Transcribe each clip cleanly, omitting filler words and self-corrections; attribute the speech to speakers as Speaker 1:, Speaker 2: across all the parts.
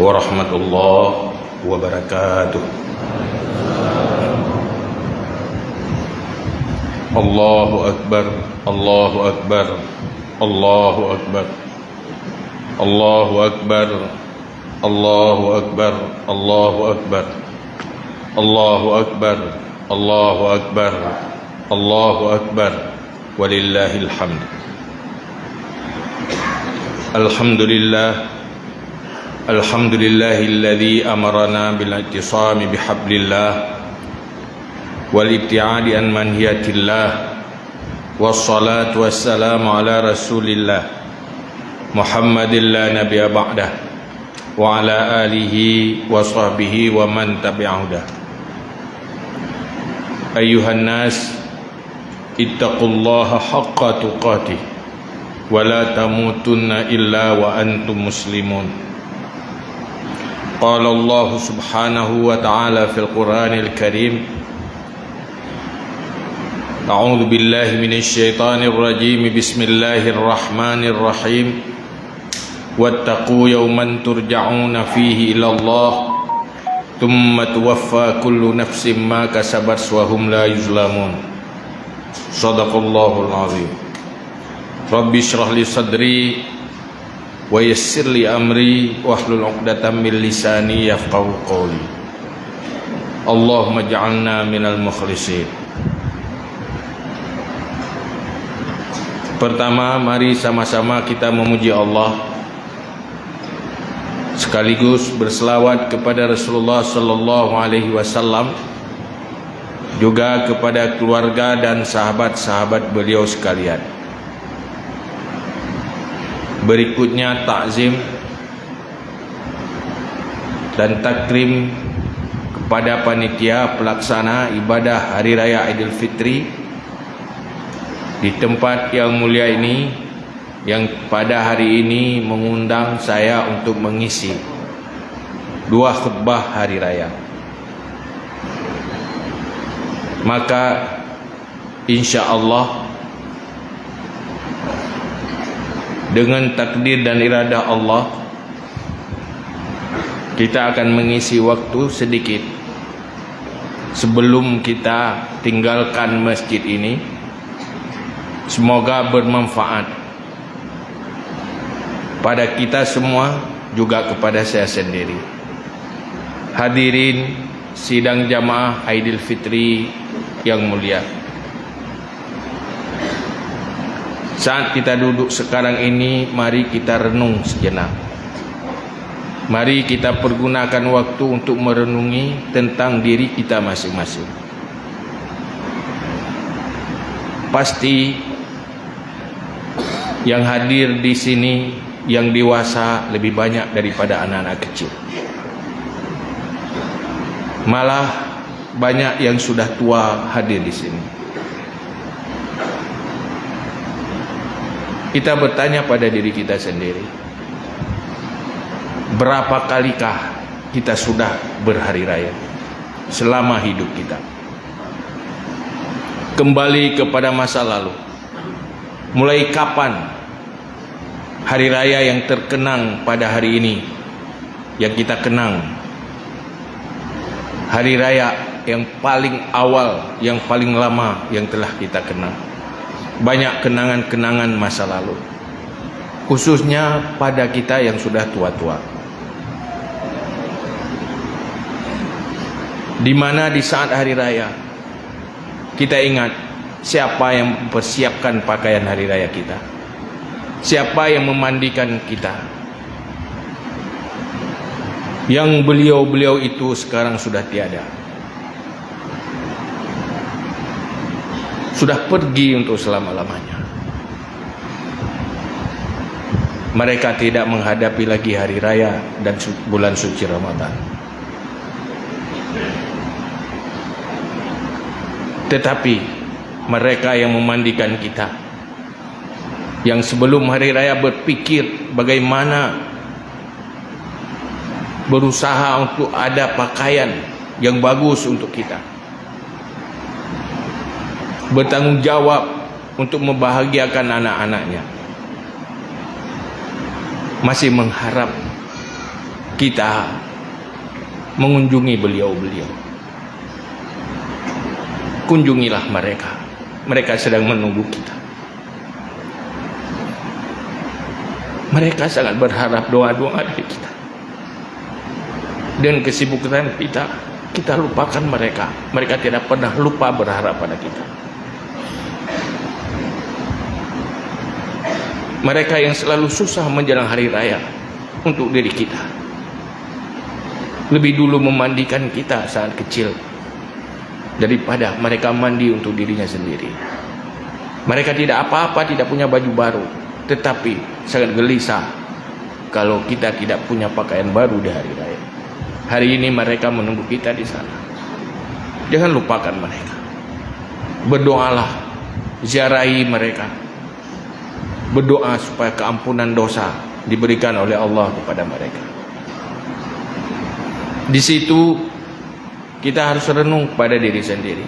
Speaker 1: warahmatullahi wabarakatuh. Allahu Akbar, Allahu Akbar, Allahu Akbar, Allahu Akbar, Allahu Akbar, Allahu Akbar, Allahu Akbar, Allahu Akbar, Allahu Akbar, walillahil hamd. Alhamdulillah, alhamdulillahilladzi amarana bil i'tisami bihablillah wal ibtiadi an manhiyatillah, wassalatu wassalamu ala rasulillah Muhammadin la nabiyya ba'dah wa ala alihi wa sahbihi wa man tabi'ahudah. Ayyuhan nas, ittaqullaha haqqa tuqatih wa la tamutunna illa wa antum muslimun. Qala Allah subhanahu wa ta'ala fil Qur'anil Karim, A'udzu billahi minasy syaithanir rajim. Bismillahir rahmanir rahim. Wattaqu yawman turja'una fihi ila Allah, thumma tuwaffa kullu nafsin ma kasabat wa hum la yuzlamun. Shadaqallahul azim. Rabbi shrah li sadri wa yassir li amri wahlul 'uqdatam min lisani yafqahu qawli. Allahumma ij'alna minal mukhlisin. Pertama, mari sama-sama kita memuji Allah, sekaligus berselawat kepada Rasulullah sallallahu alaihi wasallam, juga kepada keluarga dan sahabat-sahabat beliau sekalian. Berikutnya takzim dan takrim kepada panitia pelaksana ibadah Hari Raya Idul Fitri di tempat yang mulia ini, yang pada hari ini mengundang saya untuk mengisi 2 khutbah hari raya. Maka insya Allah dengan takdir dan iradah Allah, kita akan mengisi waktu sedikit sebelum kita tinggalkan masjid ini. Semoga bermanfaat pada kita semua, juga kepada saya sendiri. Hadirin sidang jamaah Aidil Fitri yang mulia, saat kita duduk sekarang ini, mari kita renung sejenak. Mari kita pergunakan waktu untuk merenungi tentang diri kita masing-masing. Pasti yang hadir di sini yang dewasa lebih banyak daripada anak-anak kecil. Malah banyak yang sudah tua hadir di sini. Kita bertanya pada diri kita sendiri, berapa kalikah kita sudah berhari raya selama hidup kita? Kembali kepada masa lalu. Mulai kapan hari raya yang terkenang pada hari ini yang kita kenang? Hari raya yang paling awal, yang paling lama yang telah kita kenang. Banyak kenangan-kenangan masa lalu, khususnya pada kita yang sudah tua-tua, di mana di saat hari raya kita ingat siapa yang mempersiapkan pakaian hari raya kita, siapa yang memandikan kita. Yang beliau-beliau itu sekarang sudah tiada, sudah pergi untuk selama-lamanya. Mereka tidak menghadapi lagi hari raya dan bulan suci Ramadan. Tetapi mereka yang memandikan kita, yang sebelum hari raya berpikir bagaimana berusaha untuk ada pakaian yang bagus untuk kita, bertanggung jawab untuk membahagiakan anak-anaknya, masih mengharap kita mengunjungi beliau-beliau. Kunjungilah mereka. Mereka sedang menunggu kita. Mereka sangat berharap doa-doa dari kita. Dan kesibukan kita lupakan mereka. Mereka tidak pernah lupa berharap pada kita. Mereka yang selalu susah menjelang hari raya untuk diri kita. Lebih dulu memandikan kita saat kecil daripada mereka mandi untuk dirinya sendiri. Mereka tidak apa-apa, tidak punya baju baru, tetapi sangat gelisah kalau kita tidak punya pakaian baru di hari raya. Hari ini mereka menunggu kita di sana. Jangan lupakan mereka. Berdoalah, ziarahi mereka. Berdoa supaya keampunan dosa diberikan oleh Allah kepada mereka. Di situ kita harus renung pada diri sendiri.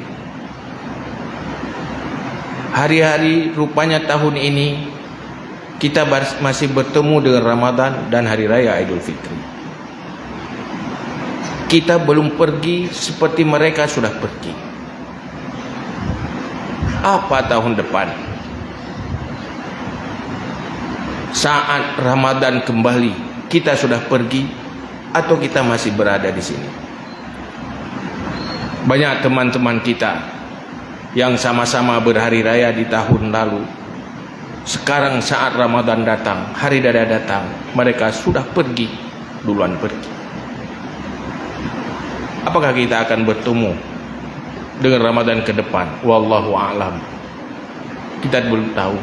Speaker 1: Hari-hari rupanya tahun ini kita masih bertemu dengan Ramadan dan Hari Raya Idul Fitri. Kita belum pergi seperti mereka sudah pergi. Apa tahun depan? Saat Ramadan kembali, kita sudah pergi atau kita masih berada di sini? Banyak teman-teman kita yang sama-sama berhari raya di tahun lalu, sekarang saat Ramadan datang, hari raya datang, mereka sudah pergi, duluan pergi. Apakah kita akan bertemu dengan Ramadan ke depan? Wallahu a'lam. Kita belum tahu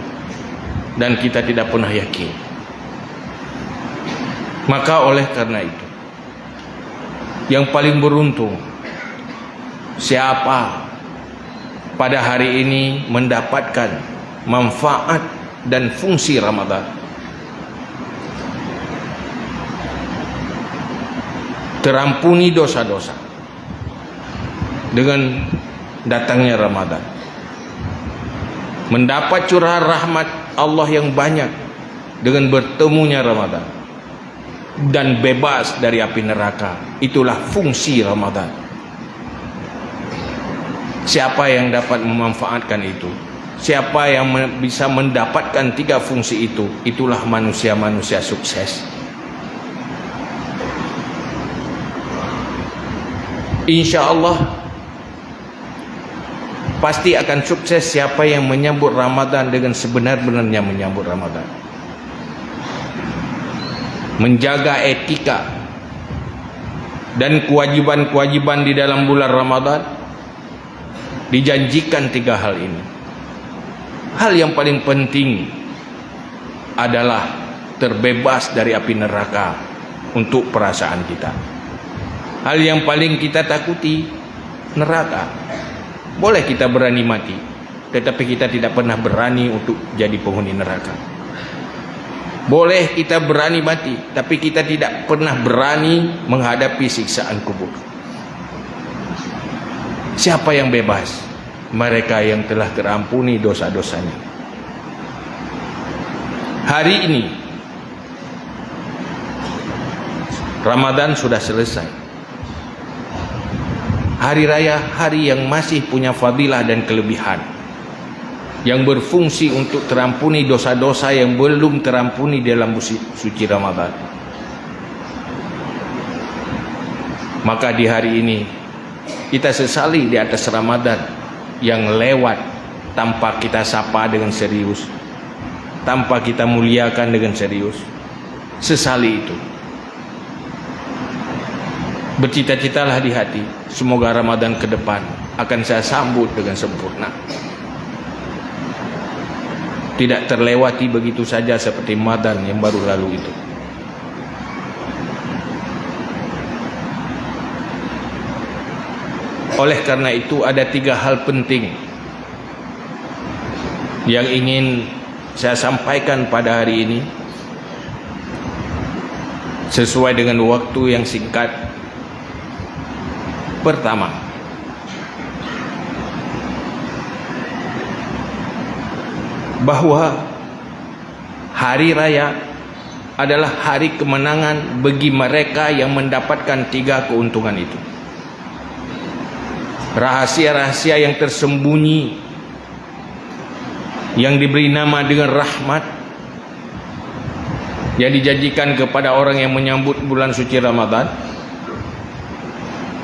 Speaker 1: dan kita tidak pernah yakin. Maka oleh karena itu, yang paling beruntung siapa pada hari ini mendapatkan manfaat dan fungsi Ramadan. Terampuni dosa-dosa dengan datangnya Ramadan. Mendapat curahan rahmat Allah yang banyak dengan bertemunya Ramadan. Dan bebas dari api neraka. Itulah fungsi Ramadan. Siapa yang dapat memanfaatkan itu? Siapa yang bisa mendapatkan 3 fungsi itu? Itulah manusia-manusia sukses. Insya Allah pasti akan sukses siapa yang menyambut Ramadan dengan sebenar-benarnya menyambut Ramadan. Menjaga etika dan kewajiban-kewajiban di dalam bulan Ramadan. Dijanjikan 3 hal ini. Hal yang paling penting adalah terbebas dari api neraka untuk perasaan kita. Hal yang paling kita takuti neraka. Boleh kita berani mati, tetapi kita tidak pernah berani untuk jadi penghuni neraka. Boleh kita berani mati, tapi kita tidak pernah berani menghadapi siksaan kubur. Siapa yang bebas? Mereka yang telah terampuni dosa-dosanya. Hari ini Ramadan sudah selesai. Hari raya, hari yang masih punya fadilah dan kelebihan, yang berfungsi untuk terampuni dosa-dosa yang belum terampuni dalam suci Ramadan. Maka di hari ini kita sesali di atas Ramadan yang lewat tanpa kita sapa dengan serius, tanpa kita muliakan dengan serius. Sesali itu. Bercita-citalah di hati, semoga Ramadan ke depan akan saya sambut dengan sempurna. Tidak terlewati begitu saja seperti Ramadan yang baru lalu itu. Oleh karena itu ada 3 hal penting yang ingin saya sampaikan pada hari ini sesuai dengan waktu yang singkat. Pertama, bahwa hari raya adalah hari kemenangan bagi mereka yang mendapatkan 3 keuntungan itu. Rahasia-rahasia yang tersembunyi yang diberi nama dengan rahmat, yang dijanjikan kepada orang yang menyambut bulan suci Ramadan,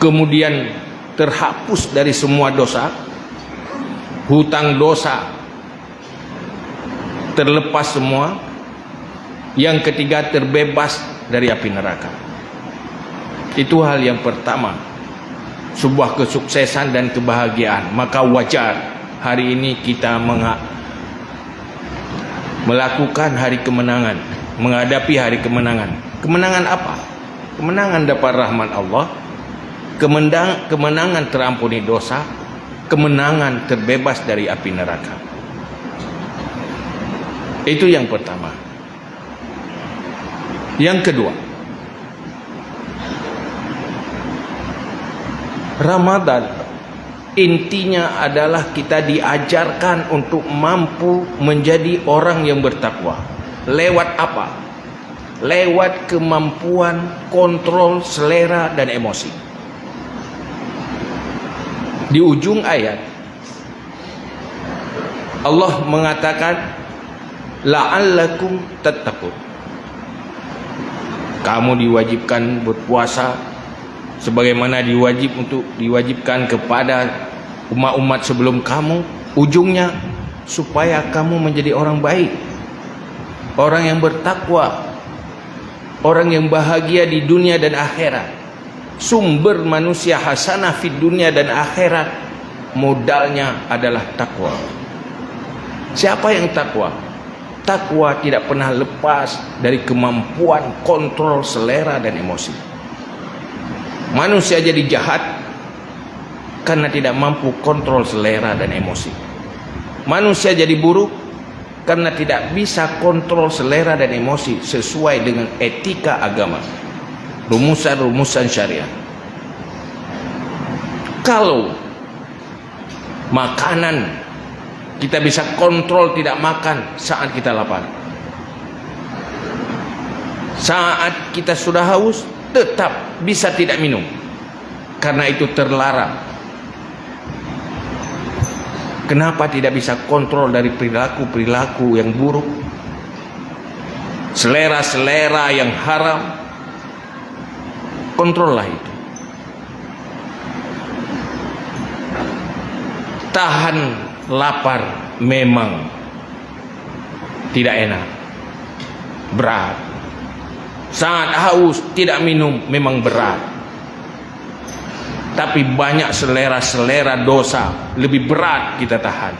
Speaker 1: kemudian terhapus dari semua dosa, hutang dosa terlepas semua, yang ketiga terbebas dari api neraka. Itu hal yang pertama, sebuah kesuksesan dan kebahagiaan. Maka wajar hari ini kita melakukan hari kemenangan, menghadapi hari kemenangan. Kemenangan apa? Kemenangan dapat rahmat Allah, kemenangan terampuni dosa, kemenangan terbebas dari api neraka. Itu yang pertama. Yang kedua, Ramadan intinya adalah kita diajarkan untuk mampu menjadi orang yang bertakwa. Lewat apa? Lewat kemampuan kontrol selera dan emosi. Di ujung ayat Allah mengatakan la'allakum tattaqun. Kamu diwajibkan berpuasa sebagaimana diwajibkan kepada umat-umat sebelum kamu. Ujungnya supaya kamu menjadi orang baik, orang yang bertakwa, orang yang bahagia di dunia dan akhirat. Sumber manusia hasanah di dunia dan akhirat modalnya adalah takwa. Siapa yang takwa? Takwa tidak pernah lepas dari kemampuan kontrol selera dan emosi. Manusia jadi jahat karena tidak mampu kontrol selera dan emosi. Manusia jadi buruk karena tidak bisa kontrol selera dan emosi sesuai dengan etika agama, rumusan-rumusan syariat. Kalau makanan kita bisa kontrol tidak makan saat kita lapar, saat kita sudah haus tetap bisa tidak minum, karena itu terlarang. Kenapa tidak bisa kontrol dari perilaku-perilaku yang buruk, selera-selera yang haram? Kontrollah itu. Tahan lapar memang tidak enak, berat. Saat haus tidak minum memang berat. Tapi banyak selera-selera dosa lebih berat kita tahan.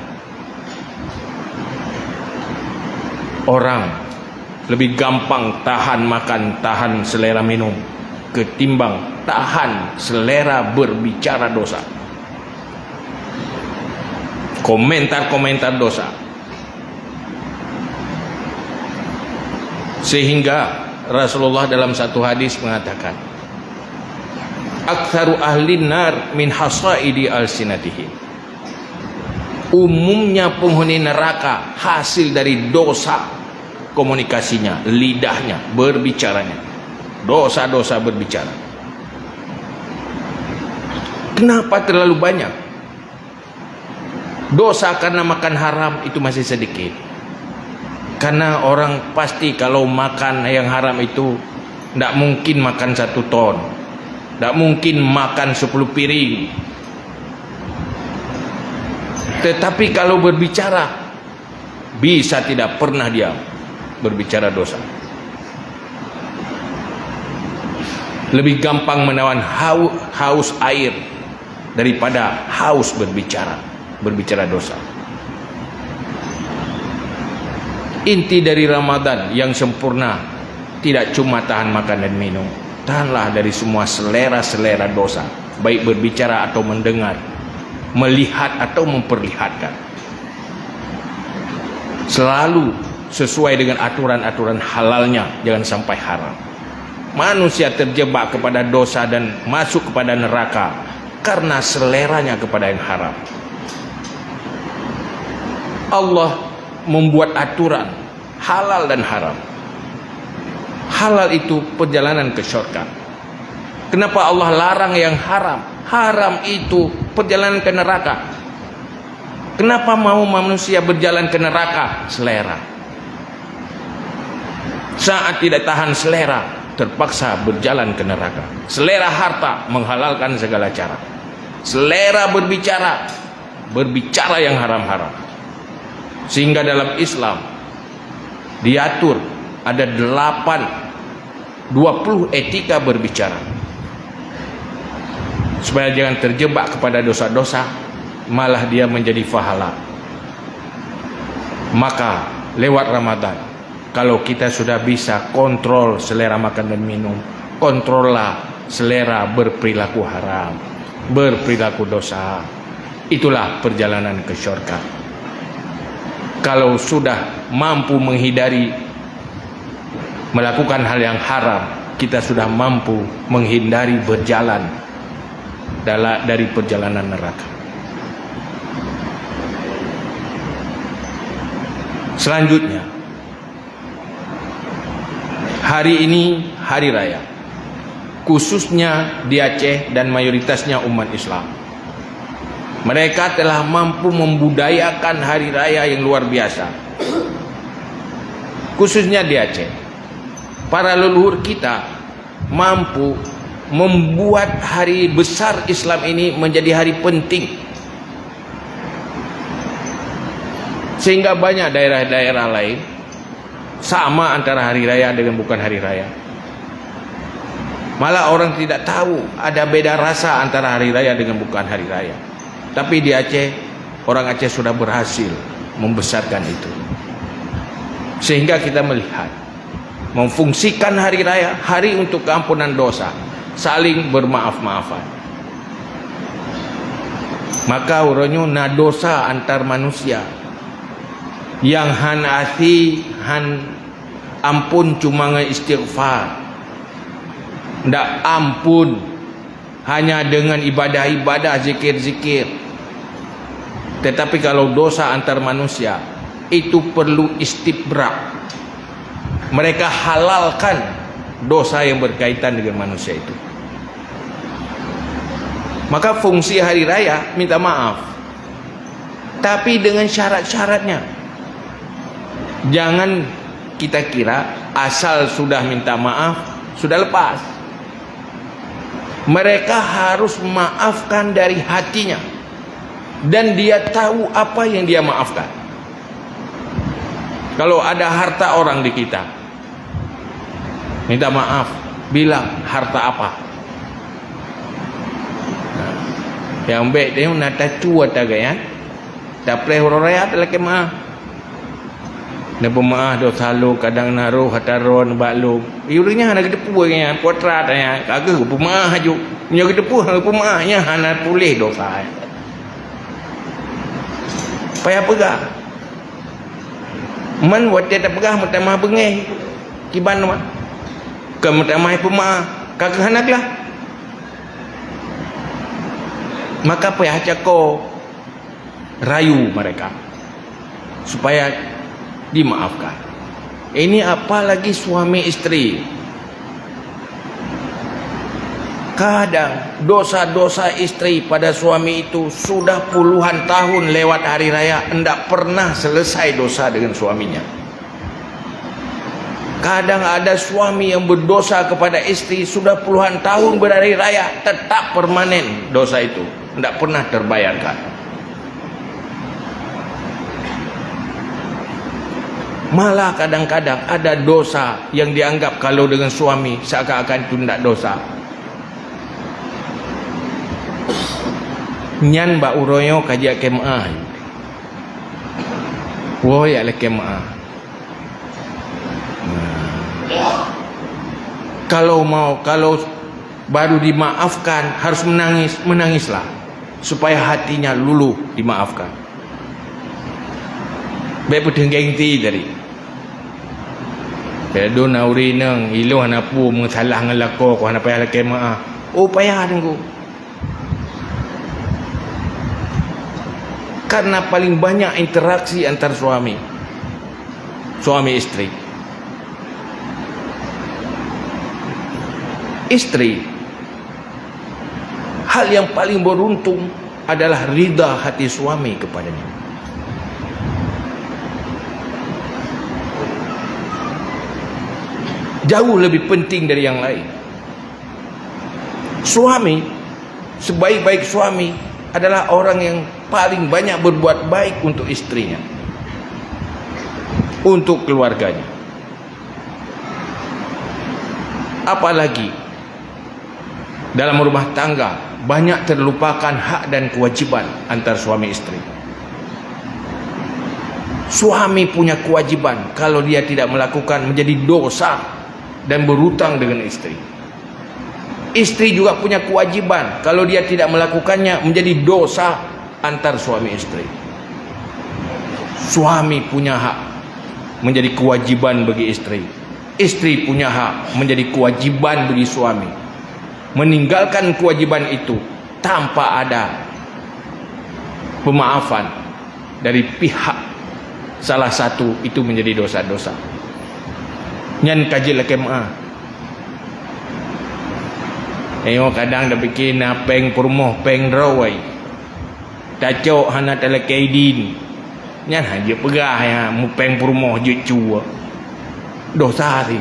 Speaker 1: Orang lebih gampang tahan makan, tahan selera minum ketimbang tahan selera berbicara dosa, komentar-komentar dosa. Sehingga Rasulullah dalam satu hadis mengatakan, aktsaru ahlin nar min hasaidi alsinatihim. Umumnya penghuni neraka hasil dari dosa komunikasinya, lidahnya, berbicaranya. Dosa-dosa berbicara. Kenapa terlalu banyak? Dosa karena makan haram itu masih sedikit. Karena orang pasti kalau makan yang haram itu tidak mungkin makan 1 ton, tidak mungkin makan 10 piring. Tetapi kalau berbicara, bisa tidak pernah dia berbicara dosa. Lebih gampang menawan haus air daripada haus berbicara dosa. Inti dari Ramadan yang sempurna tidak cuma tahan makan dan minum, tahanlah dari semua selera-selera dosa, baik berbicara atau mendengar, melihat atau memperlihatkan. Selalu sesuai dengan aturan-aturan halalnya, jangan sampai haram. Manusia terjebak kepada dosa dan masuk kepada neraka karena seleranya kepada yang haram. Allah membuat aturan halal dan haram. halal itu perjalanan ke syurga. Kenapa Allah larang yang haram? Haram itu perjalanan ke neraka. Kenapa mau manusia berjalan ke neraka? Selera. Saat tidak tahan selera, terpaksa berjalan ke neraka. Selera harta menghalalkan segala cara. Selera berbicara yang haram-haram. Sehingga dalam Islam diatur ada 20 etika berbicara. Supaya jangan terjebak kepada dosa-dosa, malah dia menjadi pahala. Maka lewat Ramadan, kalau kita sudah bisa kontrol selera makan dan minum, kontrollah selera berperilaku haram, berperilaku dosa. Itulah perjalanan ke syurga. Kalau sudah mampu menghindari melakukan hal yang haram, kita sudah mampu menghindari berjalan dari perjalanan neraka. Selanjutnya, hari ini hari raya, khususnya di Aceh dan mayoritasnya umat Islam. Mereka telah mampu membudayakan hari raya yang luar biasa. Khususnya di Aceh, para leluhur kita mampu membuat hari besar Islam ini menjadi hari penting. Sehingga banyak daerah-daerah lain sama antara hari raya dengan bukan hari raya. Malah orang tidak tahu ada beda rasa antara hari raya dengan bukan hari raya. Tapi di Aceh, orang Aceh sudah berhasil membesarkan itu. Sehingga kita melihat memfungsikan hari raya, hari untuk keampunan dosa, saling bermaaf-maafan. Maka uronyo na dosa antar manusia yang han ati han ampun cuma istighfar, ndak ampun hanya dengan ibadah-ibadah, zikir-zikir. Tetapi kalau dosa antar manusia itu perlu istibra. Mereka halalkan dosa yang berkaitan dengan manusia itu. Maka fungsi hari raya minta maaf, tapi dengan syarat-syaratnya. Jangan kita kira asal sudah minta maaf sudah lepas. Mereka harus maafkan dari hatinya, dan dia tahu apa yang dia maafkan. Kalau ada harta orang di kita, minta maaf, bilang harta apa. Yang baik dia nata cua tagayan, tak boleh orang adalah kemah. Nak pemaah do selalu kadang naruh hataron baklu. Iurinya nak depu nya potrat nya, kagak pemaah aju. Nya depu pemaahnya hana tulis dosa. Payah pegang. Man wat dia tak pegah mutamah bengeh. Kiban mah. Ke mutamah pemaah, kagak hanaklah. Maka payah cako rayu mereka supaya dimaafkan. Ini apalagi suami istri. Kadang dosa-dosa istri pada suami itu sudah puluhan tahun lewat hari raya, hendak pernah selesai dosa dengan suaminya. Kadang ada suami yang berdosa kepada istri sudah puluhan tahun berhari raya, tetap permanen dosa itu, hendak pernah terbayarkan. Malah kadang-kadang ada dosa yang dianggap kalau dengan suami seakan-akan itu tidak dosa. Nyan ba uroyo kajak kemah. Wo ya le kemah. Kalau baru dimaafkan harus menangislah supaya hatinya luluh dimaafkan. Baik pedeng ti dari. Pedo nauri nang ilu hanapu mengasalah ngelako ko hanapaya le kemah. Oh payah dengku. Karena paling banyak interaksi antar suami istri. istri, hal yang paling beruntung adalah ridha hati suami kepadanya. Jauh lebih penting dari yang lain. Suami, sebaik-baik suami adalah orang yang paling banyak berbuat baik untuk istrinya, untuk keluarganya. Apalagi dalam rumah tangga banyak terlupakan hak dan kewajiban antar suami istri. Suami punya kewajiban, kalau dia tidak melakukan menjadi dosa dan berhutang dengan istri. Istri juga punya kewajiban, kalau dia tidak melakukannya menjadi dosa antar suami istri. Suami punya hak menjadi kewajiban bagi istri. Istri punya hak menjadi kewajiban bagi suami. Meninggalkan kewajiban itu tanpa ada pemaafan dari pihak salah satu, itu menjadi dosa-dosa. Nyan kaji laki maaf. Tengok kadang dah fikir na peng permoh peng rawai. Tacok hana tala kaidin. Nyan haja pegah ya mu peng permoh je cua. Dosa ri.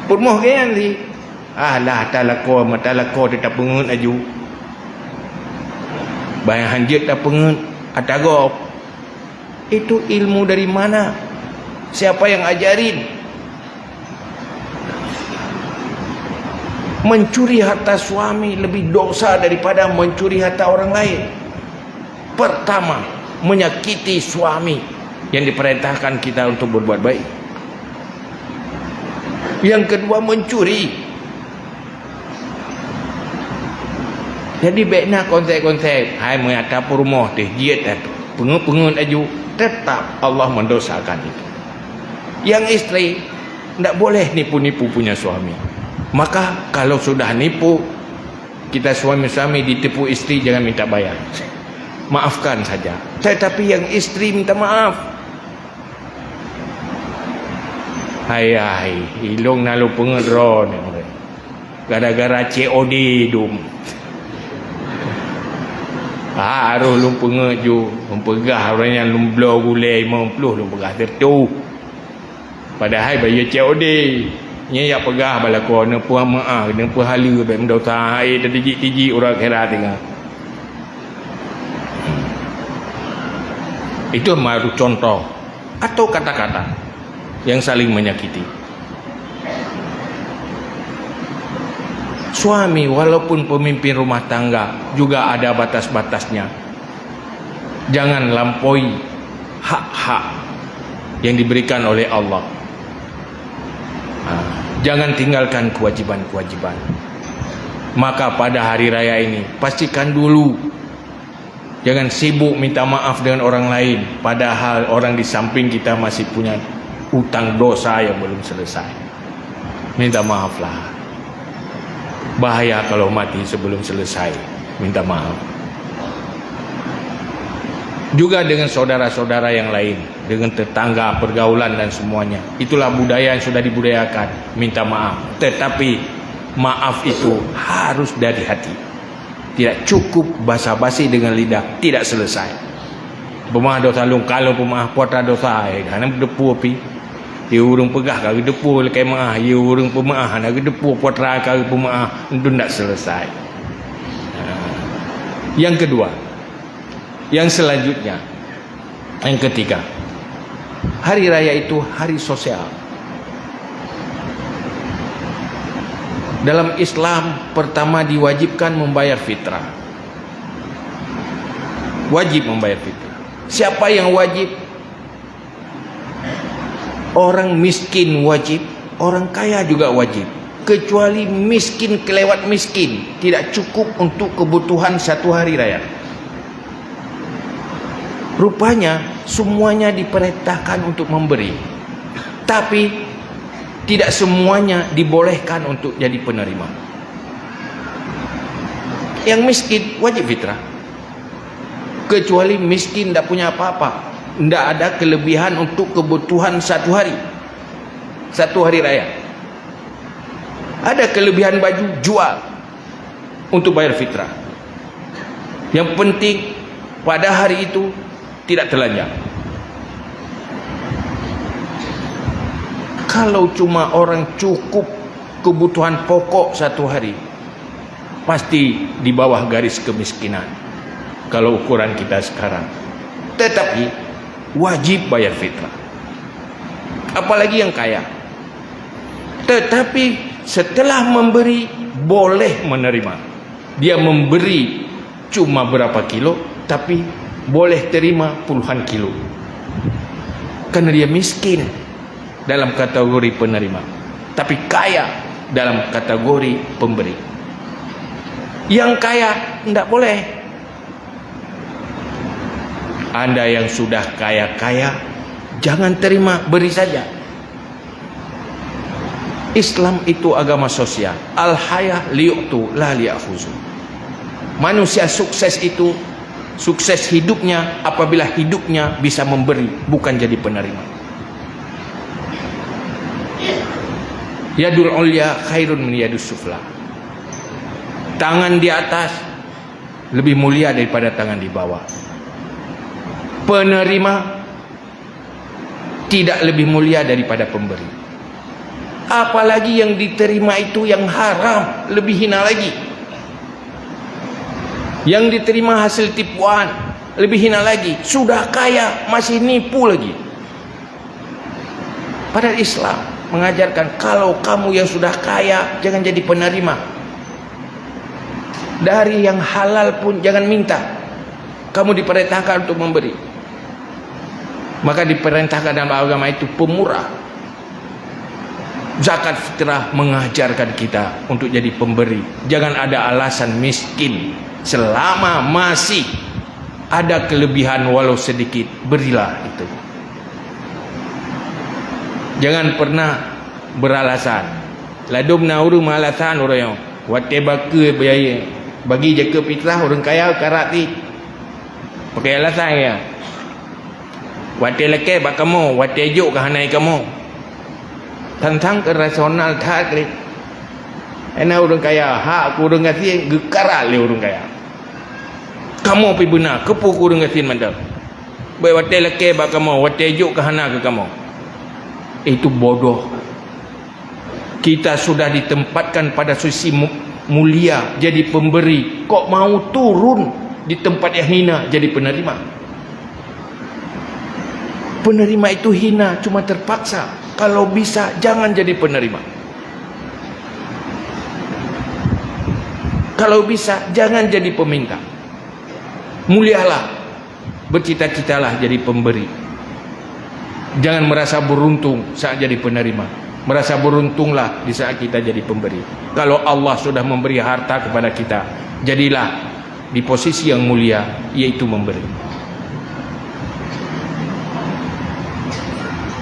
Speaker 1: Permoh kan ri. Alah talako matalako tetap pengen aju. Bayang hanjit tak pengen atagop. Itu ilmu dari mana? Siapa yang ajarin? Mencuri harta suami lebih dosa daripada mencuri harta orang lain. Pertama, menyakiti suami yang diperintahkan kita untuk berbuat baik. Yang kedua, mencuri. Jadi baiknya konsep-konsep hai mengatap rumah teh jiat atu pengen aju, tetap Allah mendosakan itu. Yang istri tidak boleh nipu-nipu punya suami. Maka kalau sudah nipu, kita suami-suami ditipu istri, jangan minta bayar, maafkan saja. Tetapi yang istri minta maaf, hai hilong nalu pengedron gara-gara COD dum. Aruh lum pengeju mempegah orang yang lum blow gulai 50 lum pegah tertu. Padahal bayar COD nya ya pegah balako ne puang maah ne pahala be mendosa ai tiji orang kira tengah. Itu baru contoh atau kata-kata yang saling menyakiti. Suami walaupun pemimpin rumah tangga juga ada batas-batasnya. Jangan lampaui hak-hak yang diberikan oleh Allah. Jangan tinggalkan kewajiban-kewajiban. Maka pada hari raya ini pastikan dulu, jangan sibuk minta maaf dengan orang lain, padahal orang di samping kita masih punya utang dosa yang belum selesai. Minta maaflah. Bahaya kalau mati sebelum selesai minta maaf. Juga dengan saudara-saudara yang lain, dengan tetangga, pergaulan dan semuanya. Itulah budaya yang sudah dibudayakan, minta maaf. Tetapi maaf itu harus dari hati. Tidak cukup basa-basi dengan lidah, tidak selesai. Pemaaf dosa lung kalau pemaaf putra dosa hanam depu api. Dia urung pegah kali depu lekai maaf, dia urung pemaaf nak depu putra kali pemaaf, itu tidak selesai. Yang kedua, yang selanjutnya, yang ketiga, hari raya itu hari sosial. Dalam Islam pertama diwajibkan membayar fitrah. Wajib membayar fitrah. Siapa yang wajib? Orang miskin wajib, orang kaya juga wajib. Kecuali miskin kelewat miskin, tidak cukup untuk kebutuhan satu hari raya. Rupanya semuanya diperintahkan untuk memberi, tapi tidak semuanya dibolehkan untuk jadi penerima. Yang miskin wajib fitrah, kecuali miskin tidak punya apa-apa, tidak ada kelebihan untuk kebutuhan satu hari raya. Ada kelebihan baju, jual untuk bayar fitrah. Yang penting pada hari itu tidak telanjang. Kalau cuma orang cukup kebutuhan pokok satu hari, pasti di bawah garis kemiskinan kalau ukuran kita sekarang. Tetapi wajib bayar fitrah, apalagi yang kaya. Tetapi setelah memberi boleh menerima. Dia memberi cuma berapa kilo, tapi boleh terima puluhan kilo, karena dia miskin dalam kategori penerima, tapi kaya dalam kategori pemberi. Yang kaya tidak boleh. Anda yang sudah kaya-kaya, jangan terima, beri saja. Islam itu agama sosial. Al-hayah liyu'tu la liya'khuzu. Manusia sukses itu, sukses hidupnya apabila hidupnya bisa memberi, bukan jadi penerima. Yadul ulya khairun min yadus sufla. Tangan di atas lebih mulia daripada tangan di bawah. Penerima tidak lebih mulia daripada pemberi. Apalagi yang diterima itu yang haram, lebih hina lagi. Yang diterima hasil tipuan, lebih hina lagi. Sudah kaya masih nipu lagi. Padahal Islam mengajarkan kalau kamu yang sudah kaya jangan jadi penerima. Dari yang halal pun jangan minta. Kamu diperintahkan untuk memberi. Maka diperintahkan dalam agama itu pemurah. Zakat fitrah mengajarkan kita untuk jadi pemberi. Jangan ada alasan miskin. Selama masih ada kelebihan walau sedikit, berilah itu. Jangan pernah beralasan. Ladumna urung alasan orang wate baka biaya. Bagi je ke fitrah orang kaya karati. Pakai alasan ya. Wate leke bak kamu, wate juk ke hanai kamu. Tentang rasional tak klik. Enak orang kaya, hak aku orang kasih gekarat le orang kaya. Kamu pergi benar, kepuk orang kasih mandap. Baik wate leke bak kamu, wate juk ke hana ke kamu. Itu bodoh. Kita sudah ditempatkan pada sisi mulia jadi pemberi, kok mau turun di tempat yang hina jadi penerima? Penerima itu hina cuma terpaksa. Kalau bisa jangan jadi penerima. Kalau bisa jangan jadi peminta. Mulialah, bercita-citalah jadi pemberi. Jangan merasa beruntung saat jadi penerima. Merasa beruntunglah di saat kita jadi pemberi. Kalau Allah sudah memberi harta kepada kita, jadilah di posisi yang mulia, yaitu memberi.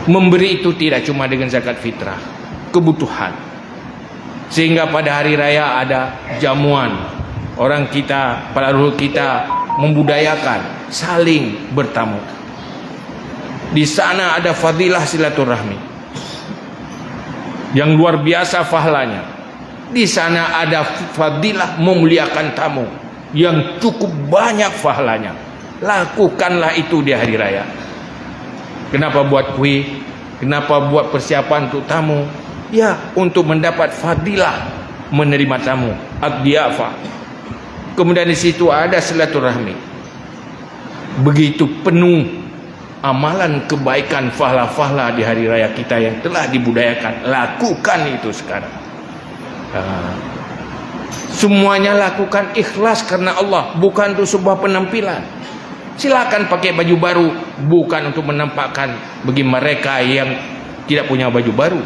Speaker 1: Memberi itu tidak cuma dengan zakat fitrah, kebutuhan. Sehingga pada hari raya ada jamuan. Orang kita, para leluhur kita membudayakan saling bertamu. Di sana ada fadilah silaturahmi yang luar biasa pahalanya. Di sana ada fadilah memuliakan tamu yang cukup banyak pahalanya. Lakukanlah itu di hari raya. Kenapa buat kuih? Kenapa buat persiapan untuk tamu? Ya, untuk mendapat fadilah menerima tamu, ad-diyafah. Kemudian di situ ada silaturahmi. Begitu penuh amalan kebaikan, fahla-fahla di hari raya kita yang telah dibudayakan. Lakukan itu sekarang. Semuanya lakukan ikhlas karena Allah, bukan untuk sebuah penampilan. Silakan pakai baju baru, bukan untuk menampakkan bagi mereka yang tidak punya baju baru.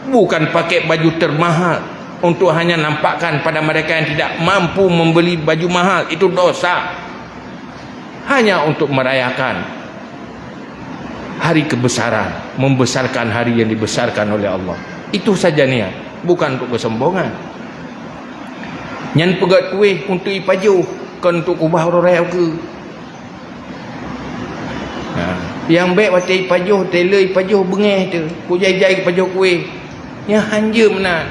Speaker 1: Bukan pakai baju termahal untuk hanya nampakkan pada mereka yang tidak mampu membeli baju mahal. Itu dosa. Hanya untuk merayakan hari kebesaran, membesarkan hari yang dibesarkan oleh Allah. Itu saja niat, bukan untuk kesombongan. Nyan pegat kuih untuk ipaju, kan untuk kubah orang raya ke. Yang baik wate ipajuh, teler ipajuh bengeh tu, ku jai-jai ipajuh kuih. Yang hanja menan.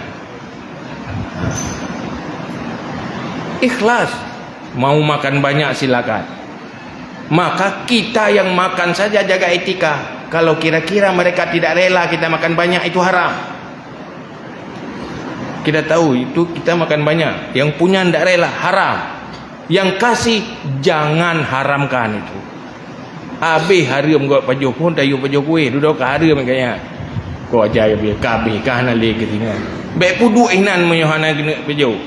Speaker 1: ikhlas. Mau makan banyak silakan. Maka kita yang makan saja jaga etika. Kalau kira-kira mereka tidak rela kita makan banyak, itu haram. Kita tahu itu kita makan banyak, yang punya tidak rela, haram. Yang kasih jangan haramkan itu. Habis haram kau pajuh pun tayu pajuh kuih duduk ke haram kayaknya. Kau aja ya kabeh kahana le ketingan. Baik pudu ihnan meyohana kena pajuh.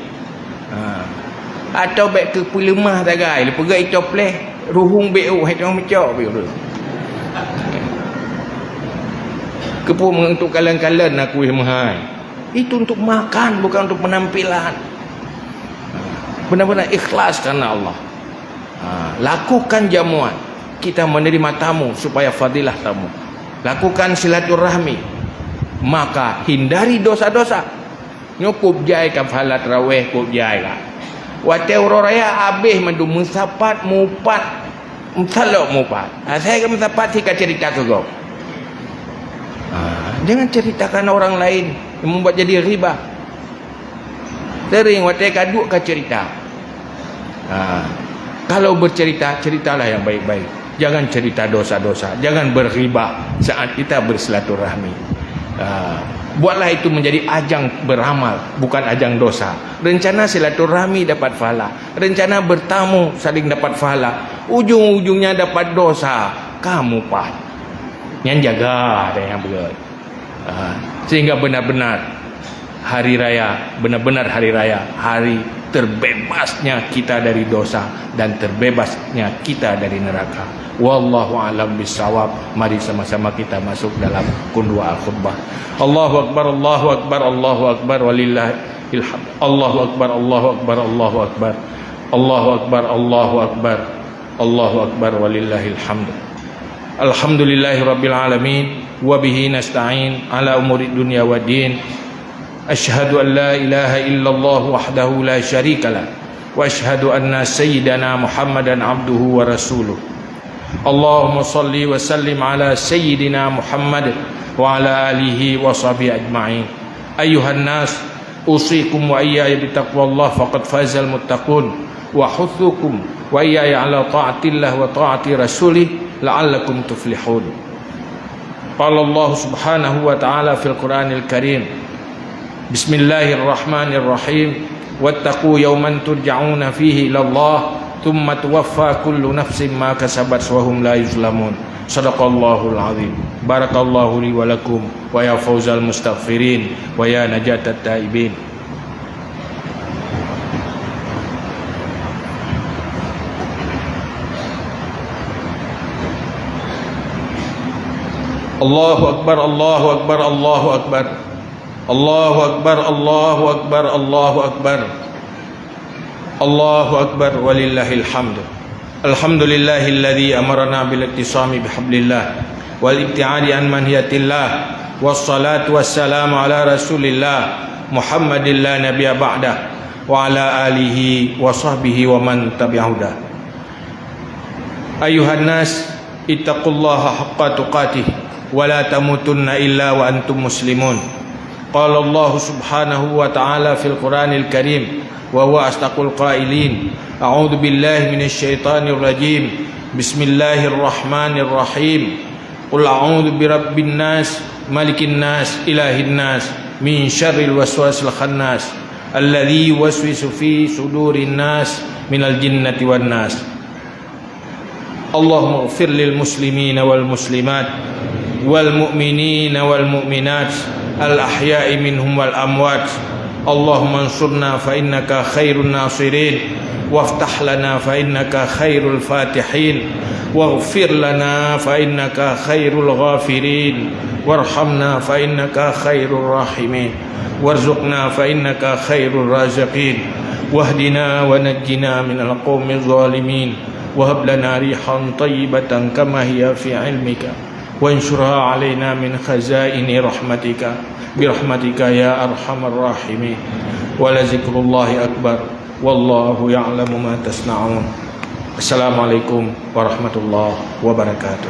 Speaker 1: Atau baik ke pulemah tagai, le pegai copleh ruhung beu hai tong mecok beu. Kepu untuk kalian-kalian aku mahal. Itu untuk makan, bukan untuk penampilan. Benar-benar ikhlas karena Allah. Lakukan jamuan. Kita menerima tamu supaya fadilah tamu. Lakukan silaturahmi. Maka hindari dosa-dosa. Nyukup jai kafalat raweh kup jai lah. Wate uroraya abih mandu musapat mupat salok mupat. Saya ke musapat sika cerita ke kau. Jangan ceritakan orang lain yang membuat jadi riba. Sering wate kaduk ke cerita. Kalau bercerita, ceritalah yang baik-baik. Jangan cerita dosa-dosa. Jangan berriba saat kita bersilaturahmi. Buatlah itu menjadi ajang beramal, bukan ajang dosa. Rencana silaturahmi dapat pahala, rencana bertamu saling dapat pahala, ujung-ujungnya dapat dosa. Kamu pah yang jaga ada yang begitu. Sehingga benar-benar hari raya, benar-benar hari raya, hari terbebasnya kita dari dosa dan terbebasnya kita dari neraka. Wallahu a'lam bissawab. Mari sama-sama kita masuk dalam kundua al-khutbah. Allahu akbar, Allahu akbar, Allahu akbar, walillahil hamd. Allahu akbar, Allahu akbar, Allahu akbar. Allahu akbar, Allahu akbar, Allahu akbar, walillahil hamd. Alhamdulillahi rabbil alamin, wa bihi nasta'in ala umuri dunya waddin. Asyhadu an la ilaha illallah wahdahu la syarikalah, wa asyhadu anna sayyidana Muhammadan abduhu wa rasuluh. Allahumma salli wa sallim ala sayyidina Muhammad wa ala alihi wa sahbihi ajma'in. Ayuhan nas, usikum wa iyaya bitaqwallah faqad fazal muttaqun, wa huthukum wa iyaya ala ta'atillah wa ta'ati rasulih la'allakum tuflihun. Qala Allah subhanahu wa ta'ala fil Qur'anil Karim, Bismillahirrahmanirrahim, wattaqu yawman turja'una fihi ila Allah thumma tuwaffa kullu nafsin ma kasabat wa hum la yuzlamun. Shadaqallahul azim. Barakallahu li wa lakum wa ya fawzal mustaghfirin wa ya najatat taibin. Allahu akbar, Allahu akbar, Allahu akbar. Allahu akbar, Allahu akbar, Allahu akbar. Allahu akbar, walillahil hamd. Alhamdulillahilladzi amarna bil ittisami bihablillah wal ibtiadi an manhiyatillah, wassalatu wassalamu ala rasulillah Muhammadin la nabiyya ba'dah wa ala alihi wa sahbihi wa man tabi'ahudah. Ayuhan nas, ittaqullaha haqqa tuqatih wa la tamutunna illa wa antum muslimun. Qala Allah subhanahu wa ta'ala fil Qur'anil Karim, wa huwa astaqul qailin, a'udzu billahi minasy syaithanir rajim, bismillahirrahmanirrahim, qul a'udzu birabbin nas, malikin nas, ilahin nas, min syarril waswasil khannas, alladzi yuwaswisu fi sudurin nas minal jinnati wan nas. Allahumma ighfir lil muslimina wal muslimat wal mu'minina wal mu'minat al ahya'i minhum wal amwat. Allahumma ansurna fa innaka khairun nasirin, waftah lana fa innaka khairul fatihin, waghfir lana fa innaka khairul ghafirin, warhamna fa innaka khairur rahimin, warzuqna fa innaka khairur raziqin, wahdina wa najjina minal qaumiz zalimin, wahab lana rihan tayyibatan kama hiya fi ilmika, wanshurha alaina min khazaini rahmatika birahmatika ya arhamar rahimin. Wala zikrullahi akbar, wallahu ya'lamu ma tasna'un. Assalamualaikum warahmatullahi wabarakatuh.